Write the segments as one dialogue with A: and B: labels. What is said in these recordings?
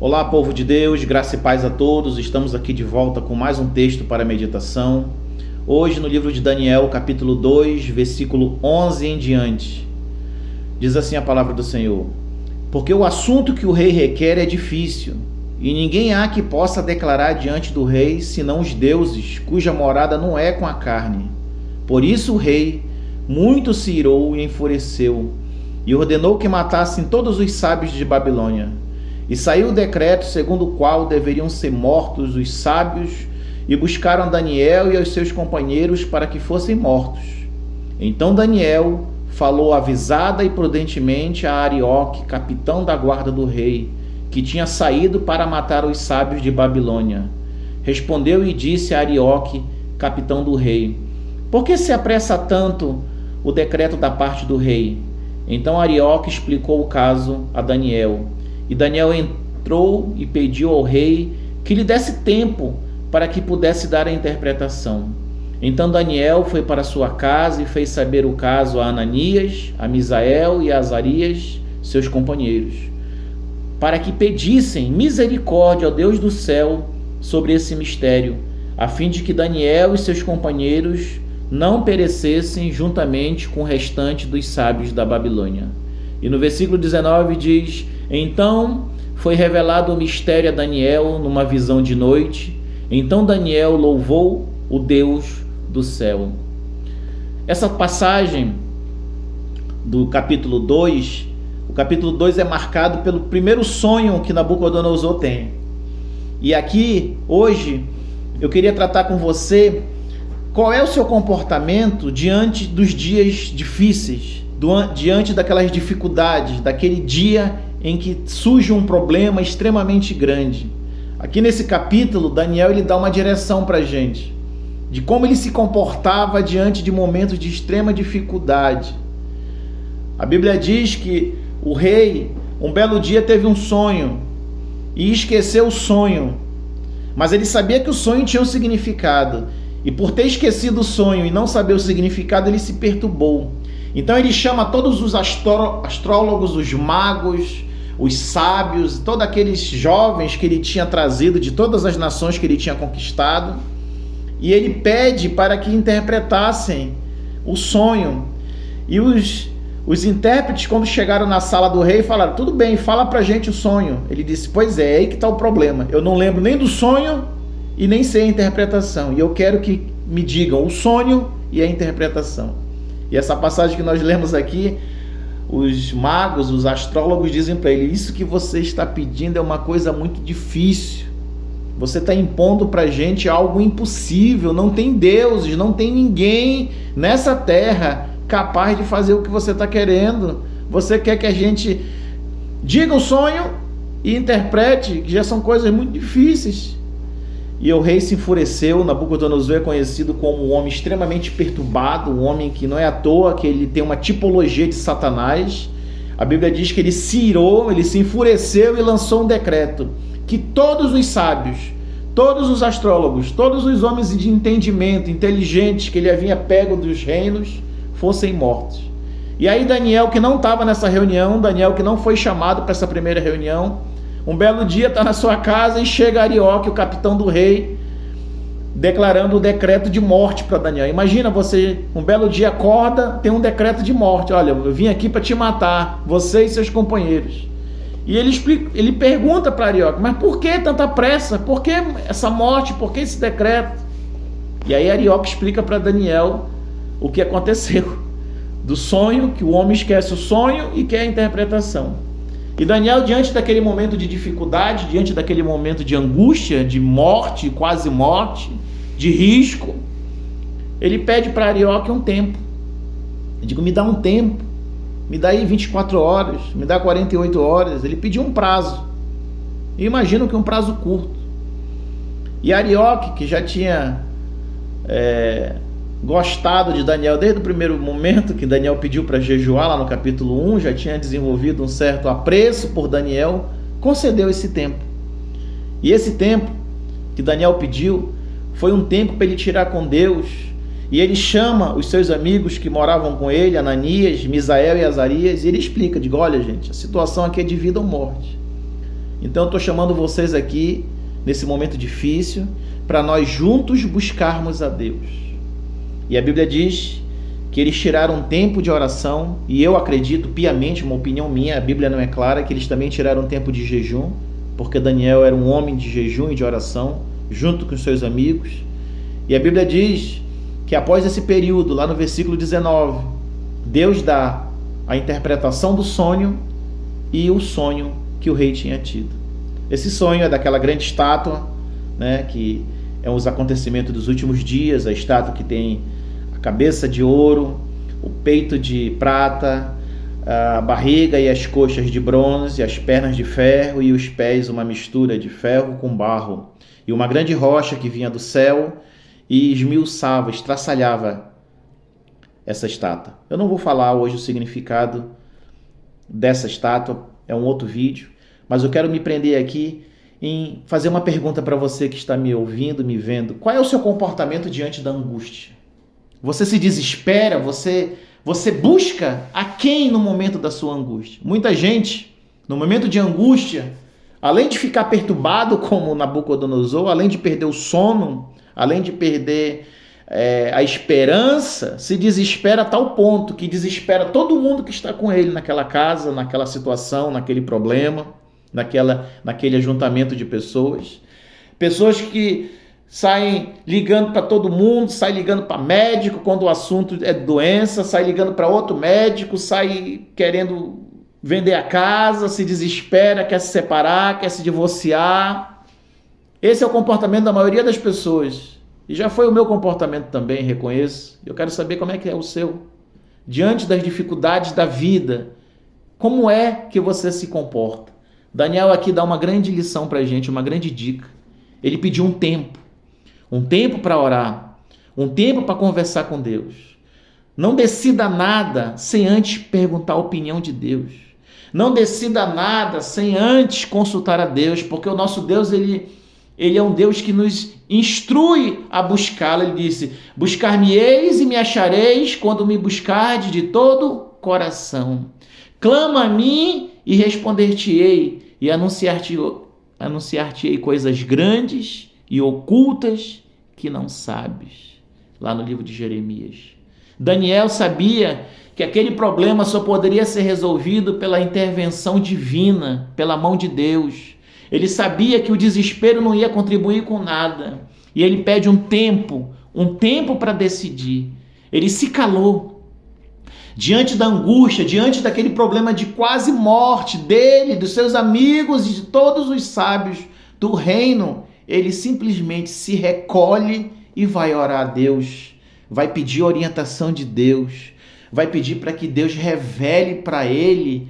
A: Olá, povo de Deus, graça e paz a todos. Estamos aqui de volta com mais um texto para meditação. Hoje no livro de Daniel, capítulo 2, versículo 11 em diante. Diz assim a palavra do Senhor: porque o assunto que o rei requer é difícil, e ninguém há que possa declarar diante do rei, senão os deuses, cuja morada não é com a carne. Por isso o rei muito se irou e enfureceu, e ordenou que matassem todos os sábios de Babilônia. E saiu o decreto segundo o qual deveriam ser mortos os sábios, e buscaram Daniel e os seus companheiros para que fossem mortos. Então Daniel falou avisada e prudentemente a Arioque, capitão da guarda do rei, que tinha saído para matar os sábios de Babilônia. Respondeu e disse a Arioque, capitão do rei: por que se apressa tanto o decreto da parte do rei? Então Arioque explicou o caso a Daniel. E Daniel entrou e pediu ao rei que lhe desse tempo para que pudesse dar a interpretação. Então Daniel foi para sua casa e fez saber o caso a Ananias, a Misael e a Azarias, seus companheiros, para que pedissem misericórdia ao Deus do céu sobre esse mistério, a fim de que Daniel e seus companheiros não perecessem juntamente com o restante dos sábios da Babilônia. E no versículo 19 diz: então foi revelado o mistério a Daniel numa visão de noite. Então Daniel louvou o Deus do céu. Essa passagem do capítulo 2, o capítulo 2 é marcado pelo primeiro sonho que Nabucodonosor tem. E aqui, hoje, eu queria tratar com você qual é o seu comportamento diante dos dias difíceis, diante daquelas dificuldades, daquele dia em que surge um problema extremamente grande. Aqui nesse capítulo, Daniel ele dá uma direção para a gente, de como ele se comportava diante de momentos de extrema dificuldade. A Bíblia diz que o rei, um belo dia, teve um sonho e esqueceu o sonho, mas ele sabia que o sonho tinha um significado, e por ter esquecido o sonho e não saber o significado, ele se perturbou. Então ele chama todos os astrólogos, os magos, os sábios, todos aqueles jovens que ele tinha trazido de todas as nações que ele tinha conquistado, e ele pede para que interpretassem o sonho. E os intérpretes, quando chegaram na sala do rei, falaram: tudo bem, fala pra gente o sonho. Ele disse: pois é aí que está o problema, eu não lembro nem do sonho e nem sei a interpretação, e eu quero que me digam o sonho e a interpretação. E essa passagem que nós lemos aqui, os magos, os astrólogos dizem para ele: isso que você está pedindo é uma coisa muito difícil, você está impondo para a gente algo impossível, não tem deuses, não tem ninguém nessa terra capaz de fazer o que você está querendo. Você quer que a gente diga o sonho e interprete, que já são coisas muito difíceis. E o rei se enfureceu. Nabucodonosor é conhecido como um homem extremamente perturbado, um homem que não é à toa que ele tem uma tipologia de Satanás. A Bíblia diz que ele se irou, ele se enfureceu e lançou um decreto que todos os sábios, todos os astrólogos, todos os homens de entendimento, inteligentes que ele havia pego dos reinos, fossem mortos. E aí Daniel, que não estava nessa reunião, Daniel que não foi chamado para essa primeira reunião, um belo dia está na sua casa e chega Arioque, o capitão do rei, declarando o decreto de morte para Daniel. Imagina você, um belo dia acorda, tem um decreto de morte: olha, eu vim aqui para te matar, você e seus companheiros. E ele pergunta para Arioque: mas por que tanta pressa? Por que essa morte? Por que esse decreto? E aí Arioque explica para Daniel o que aconteceu, do sonho, que o homem esquece o sonho e quer a interpretação. E Daniel, diante daquele momento de dificuldade, diante daquele momento de angústia, de morte, quase morte, de risco, ele pede para Arioque um tempo. Eu digo: me dá um tempo, me dá aí 24 horas, me dá 48 horas. Ele pediu um prazo, e imagino que um prazo curto. E Arioque, que já tinha gostado de Daniel desde o primeiro momento que Daniel pediu para jejuar, lá no capítulo 1, já tinha desenvolvido um certo apreço por Daniel, concedeu esse tempo. E esse tempo que Daniel pediu foi um tempo para ele tirar com Deus. E ele chama os seus amigos que moravam com ele, Ananias, Misael e Azarias, e ele explica, diz: olha gente, a situação aqui é de vida ou morte. Então eu estou chamando vocês aqui, nesse momento difícil, para nós juntos buscarmos a Deus. E a Bíblia diz que eles tiraram um tempo de oração, e eu acredito piamente, uma opinião minha, a Bíblia não é clara, que eles também tiraram um tempo de jejum, porque Daniel era um homem de jejum e de oração, junto com os seus amigos. E a Bíblia diz que após esse período, lá no versículo 19, Deus dá a interpretação do sonho e o sonho que o rei tinha tido. Esse sonho é daquela grande estátua, né, que é os acontecimentos dos últimos dias, a estátua que tem a cabeça de ouro, o peito de prata, a barriga e as coxas de bronze, as pernas de ferro e os pés uma mistura de ferro com barro, e uma grande rocha que vinha do céu e esmiuçava, estraçalhava essa estátua. Eu não vou falar hoje o significado dessa estátua, é um outro vídeo, mas eu quero me prender aqui em fazer uma pergunta para você que está me ouvindo, me vendo. Qual é o seu comportamento diante da angústia? Você se desespera? Você busca a quem no momento da sua angústia? Muita gente, no momento de angústia, além de ficar perturbado como Nabucodonosor, além de perder o sono, além de perder a esperança, se desespera a tal ponto que desespera todo mundo que está com ele naquela casa, naquela situação, naquele problema, naquele ajuntamento de pessoas. Pessoas que saem ligando para todo mundo, saem ligando para médico quando o assunto é doença, saem ligando para outro médico, saem querendo vender a casa, se desespera, quer se separar, quer se divorciar. Esse é o comportamento da maioria das pessoas. E já foi o meu comportamento também, reconheço. Eu quero saber como é que é o seu. Diante das dificuldades da vida, como é que você se comporta? Daniel aqui dá uma grande lição para a gente, uma grande dica. Ele pediu um tempo para orar, um tempo para conversar com Deus. Não decida nada sem antes perguntar a opinião de Deus. Não decida nada sem antes consultar a Deus, porque o nosso Deus, ele é um Deus que nos instrui a buscá-lo. Ele disse: buscar-me-eis e me achareis quando me buscardes de todo coração. Clama a mim e responder-te-ei, e anunciar-te-ei coisas grandes e ocultas que não sabes. Lá no livro de Jeremias. Daniel sabia que aquele problema só poderia ser resolvido pela intervenção divina, pela mão de Deus. Ele sabia que o desespero não ia contribuir com nada. E ele pede um tempo para decidir. Ele se calou. Diante da angústia, diante daquele problema de quase morte dele, dos seus amigos e de todos os sábios do reino, ele simplesmente se recolhe e vai orar a Deus. Vai pedir orientação de Deus. Vai pedir para que Deus revele para ele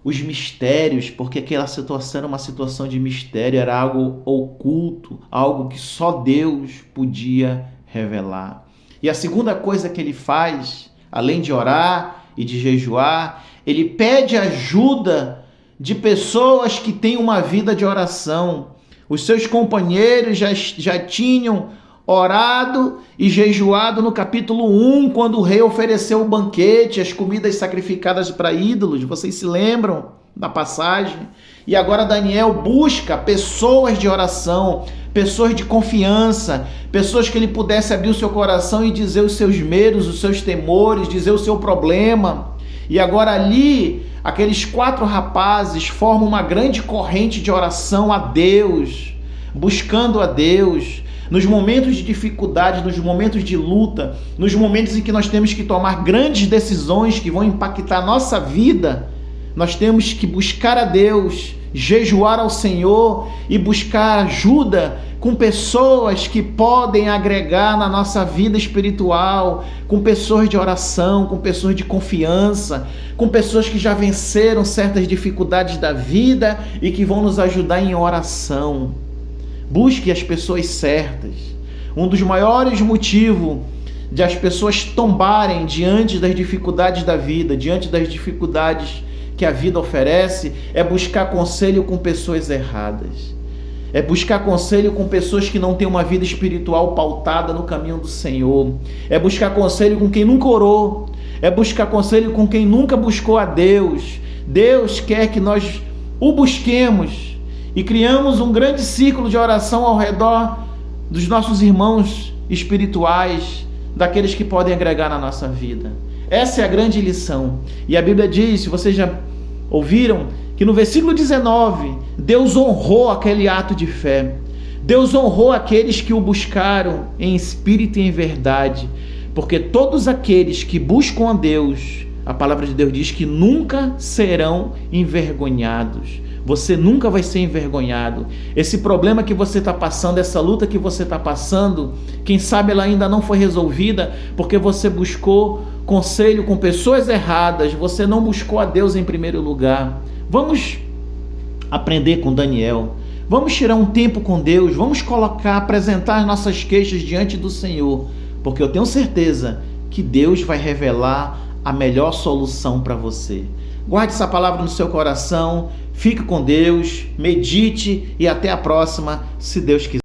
A: os mistérios, porque aquela situação era uma situação de mistério, era algo oculto, algo que só Deus podia revelar. E a segunda coisa que ele faz, além de orar e de jejuar, ele pede ajuda de pessoas que têm uma vida de oração. Os seus companheiros já tinham orado e jejuado no capítulo 1, quando o rei ofereceu o banquete, as comidas sacrificadas para ídolos. Vocês se lembram da passagem? E agora Daniel busca pessoas de oração, pessoas de confiança, pessoas que ele pudesse abrir o seu coração e dizer os seus medos, os seus temores, dizer o seu problema. E agora ali, aqueles 4 rapazes formam uma grande corrente de oração a Deus, buscando a Deus. Nos momentos de dificuldade, nos momentos de luta, nos momentos em que nós temos que tomar grandes decisões que vão impactar a nossa vida, nós temos que buscar a Deus, jejuar ao Senhor e buscar ajuda com pessoas que podem agregar na nossa vida espiritual, com pessoas de oração, com pessoas de confiança, com pessoas que já venceram certas dificuldades da vida e que vão nos ajudar em oração. Busque as pessoas certas. Um dos maiores motivos de as pessoas tombarem diante das dificuldades da vida, diante das dificuldades que a vida oferece, é buscar conselho com pessoas erradas. É buscar conselho com pessoas que não têm uma vida espiritual pautada no caminho do Senhor. É buscar conselho com quem nunca orou. É buscar conselho com quem nunca buscou a Deus. Deus quer que nós o busquemos e criamos um grande círculo de oração ao redor dos nossos irmãos espirituais, daqueles que podem agregar na nossa vida. Essa é a grande lição. E a Bíblia diz, se vocês já ouviram, que no versículo 19, Deus honrou aquele ato de fé. Deus honrou aqueles que o buscaram em espírito e em verdade, porque todos aqueles que buscam a Deus, a palavra de Deus diz que nunca serão envergonhados. Você nunca vai ser envergonhado. Esse problema que você está passando, essa luta que você está passando, quem sabe ela ainda não foi resolvida porque você buscou conselho com pessoas erradas, você não buscou a Deus em primeiro lugar. Vamos aprender com Daniel. Vamos tirar um tempo com Deus, vamos apresentar as nossas queixas diante do Senhor, porque eu tenho certeza que Deus vai revelar a melhor solução para você. Guarde essa palavra no seu coração, fique com Deus, medite e até a próxima, se Deus quiser.